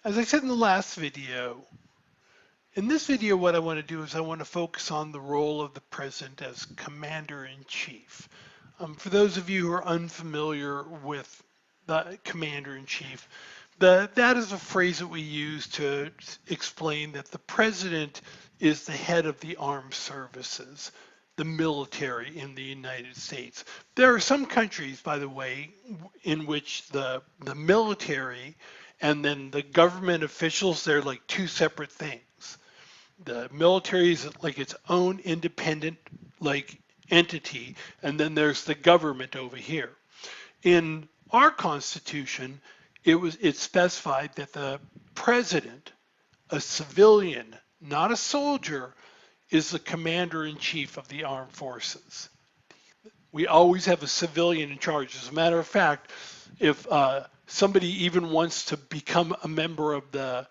As I said in the last video, in this video what I want to do is I want to focus on the role of the president as commander-in-chief. For those of you who are unfamiliar with the commander-in-chief, that is a phrase that we use to explain that the president is the head of the armed services, the military in the United States. There are some countries, by the way, in which the military and then the government officials, they're like two separate things. The military is like its own independent like entity, and then there's the government over here. In our Constitution, it specified that the president, a civilian, not a soldier, is the commander-in-chief of the armed forces. We always have a civilian in charge. As a matter of fact, if somebody even wants to become a member of the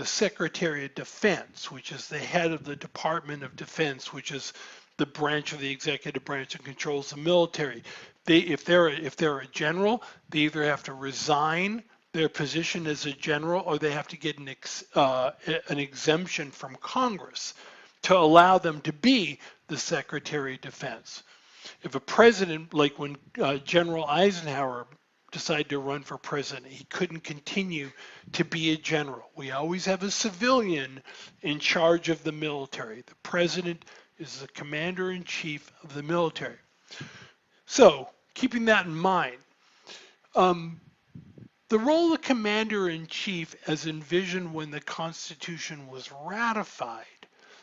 Secretary of Defense, which is the head of the Department of Defense, which is the branch of the executive branch that controls the military, if they're a general, they either have to resign their position as a general or they have to get an exemption from Congress to allow them to be the Secretary of Defense. If a president, like when General Eisenhower decided to run for president, he couldn't continue to be a general. We always have a civilian in charge of the military. The president is the commander-in-chief of the military. So, keeping that in mind, the role of commander-in-chief as envisioned when the Constitution was ratified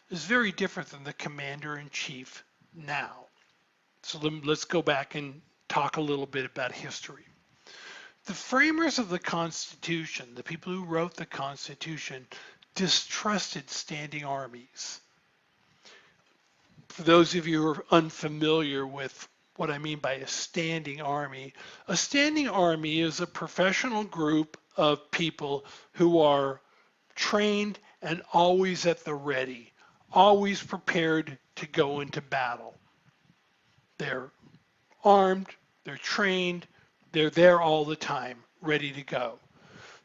is very different than the commander-in-chief now. So let's go back and talk a little bit about history. The framers of the Constitution, the people who wrote the Constitution, distrusted standing armies. For those of you who are unfamiliar with what I mean by a standing army is a professional group of people who are trained and always at the ready, always prepared to go into battle. They're armed, they're trained, they're there all the time, ready to go.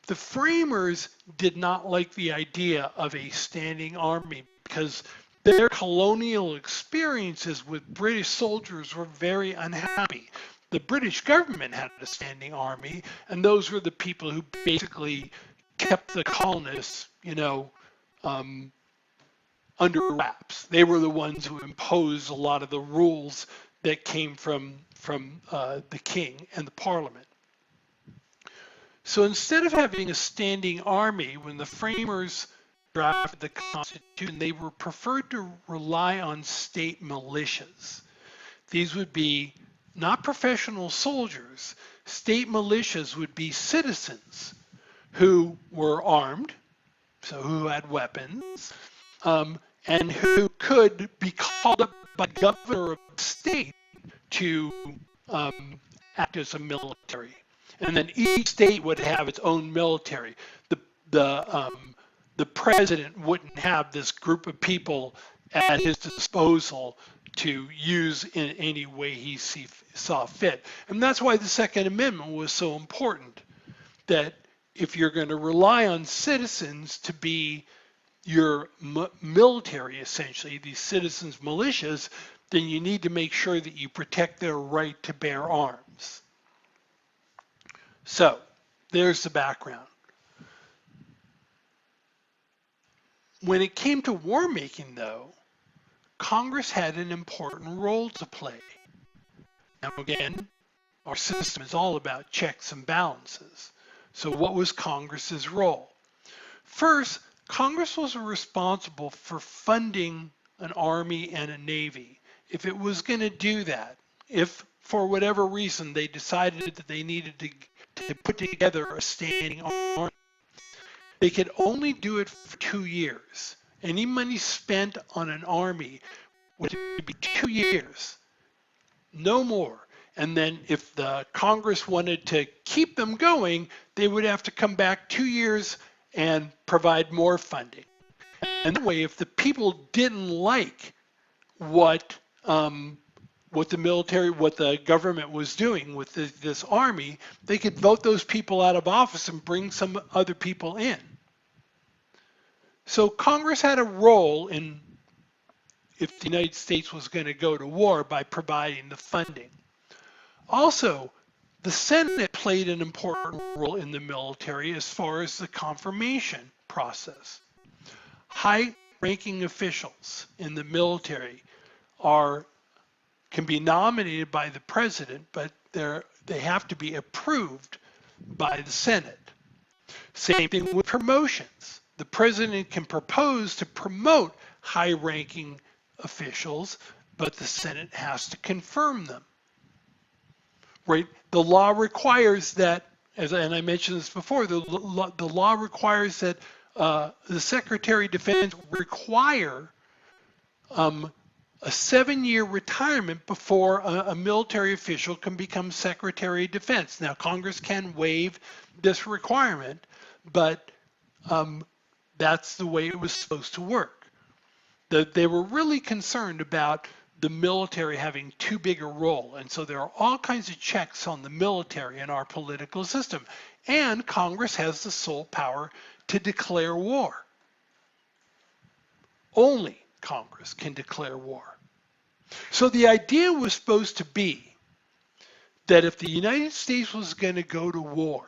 The framers did not like the idea of a standing army because their colonial experiences with British soldiers were very unhappy. The British government had a standing army, and those were the people who basically kept the colonists, under wraps. They were the ones who imposed a lot of the rules that came from the king and the parliament. So instead of having a standing army, when the framers drafted the Constitution, they were preferred to rely on state militias. These would be not professional soldiers. State militias would be citizens who were armed, so who had weapons, and who could be called up by the governor of the state to act as a military. And then each state would have its own military. The president wouldn't have this group of people at his disposal to use in any way he saw fit. And that's why the Second Amendment was so important, that if you're going to rely on citizens to be your military, essentially, these citizens' militias, then you need to make sure that you protect their right to bear arms. So, there's the background. When it came to war making, though, Congress had an important role to play. Now again, our system is all about checks and balances. So what was Congress's role? First, Congress was responsible for funding an army and a navy. If it was going to do that, if for whatever reason they decided that they needed to put together a standing army, they could only do it for 2 years. Any money spent on an army would be 2 years, no more. And then if the Congress wanted to keep them going, they would have to come back 2 years and provide more funding. And that way, if the people didn't like what what the government was doing with this army, they could vote those people out of office and bring some other people in. So Congress had a role in if the United States was going to go to war by providing the funding. Also, the Senate played an important role in the military as far as the confirmation process. High-ranking officials in the military can be nominated by the president, but they have to be approved by the Senate. Same thing with promotions. The president can propose to promote high-ranking officials, but the Senate has to confirm them. Right? The law requires that, and I mentioned this before, the law requires that the Secretary of Defense require a 7-year retirement before a military official can become Secretary of Defense. Now, Congress can waive this requirement, but that's the way it was supposed to work. They were really concerned about the military having too big a role, and so there are all kinds of checks on the military in our political system, and Congress has the sole power to declare war. Only Congress can declare war. So the idea was supposed to be that if the United States was going to go to war,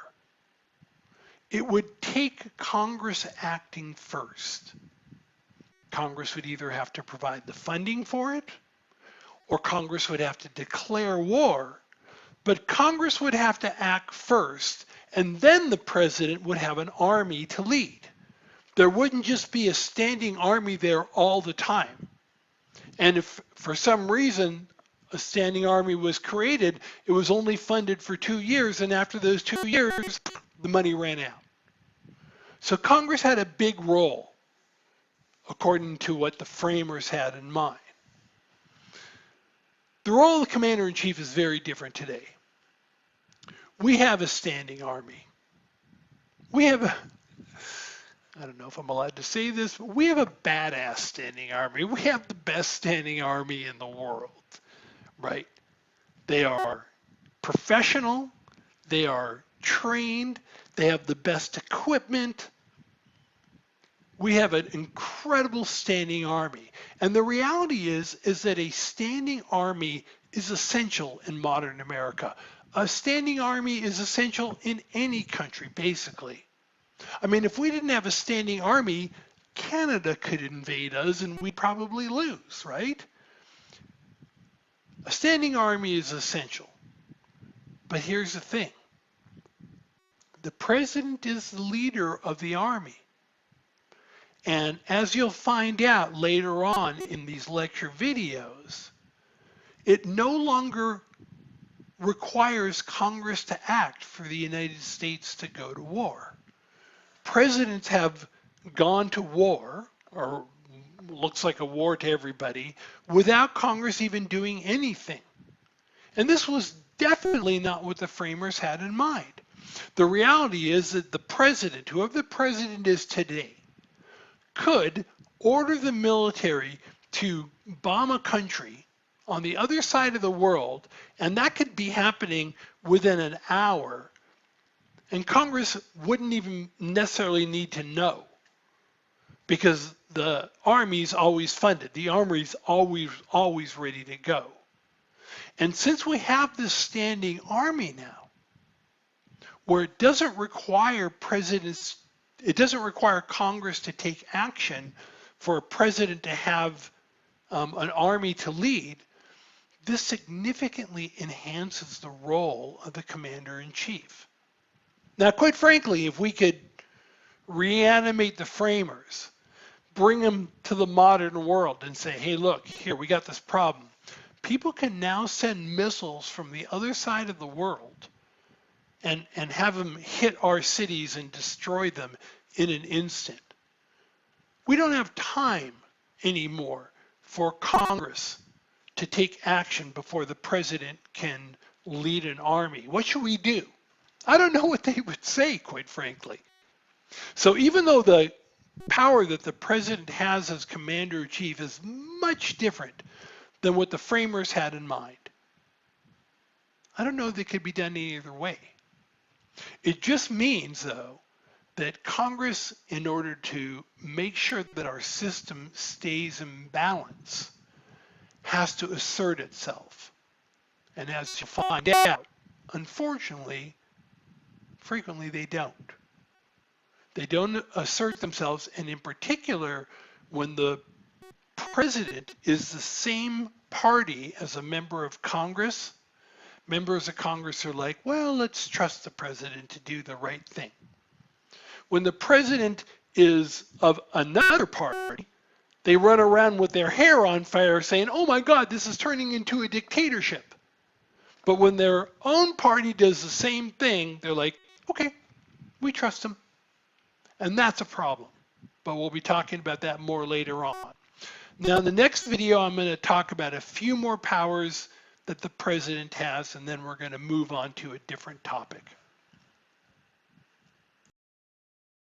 it would take Congress acting first. Congress would either have to provide the funding for it, or Congress would have to declare war, but Congress would have to act first, and then the president would have an army to lead. There wouldn't just be a standing army there all the time. And if for some reason a standing army was created, it was only funded for 2 years, and after those 2 years, the money ran out. So Congress had a big role, according to what the framers had in mind. The role of the commander-in-chief is very different today. We have a standing army. We have I don't know if I'm allowed to say this, but we have a badass standing army. We have the best standing army in the world, right? They are professional, they are trained, they have the best equipment. We have an incredible standing army. And the reality is that a standing army is essential in modern America. A standing army is essential in any country, basically. I mean, if we didn't have a standing army, Canada could invade us and we'd probably lose, right? A standing army is essential. But here's the thing. The president is the leader of the army. And as you'll find out later on in these lecture videos, it no longer requires Congress to act for the United States to go to war. Presidents have gone to war, or looks like a war to everybody, without Congress even doing anything. And this was definitely not what the framers had in mind. The reality is that the president, whoever the president is today, could order the military to bomb a country on the other side of the world, and that could be happening within an hour, and Congress wouldn't even necessarily need to know, because the army's always funded. The army's always ready to go. And since we have this standing army now, where it doesn't require Congress to take action for a president to have an army to lead, this significantly enhances the role of the commander-in-chief. Now, quite frankly, if we could reanimate the framers, bring them to the modern world and say, hey, look, here, we got this problem. People can now send missiles from the other side of the world and have them hit our cities and destroy them in an instant. We don't have time anymore for Congress to take action before the president can lead an army. What should we do? I don't know what they would say, quite frankly. So even though the power that the president has as commander-in-chief is much different than what the framers had in mind. I don't know that it could be done either way. It just means, though, that Congress, in order to make sure that our system stays in balance, has to assert itself. And as you'll find out, unfortunately, frequently they don't. They don't assert themselves, and in particular, when the president is the same party as a member of Congress, members of Congress are like, well, let's trust the president to do the right thing. When the president is of another party, they run around with their hair on fire saying, oh my God, this is turning into a dictatorship. But when their own party does the same thing, they're like, okay, we trust him. And that's a problem. But we'll be talking about that more later on. Now, in the next video, I'm going to talk about a few more powers that the president has, and then we're going to move on to a different topic.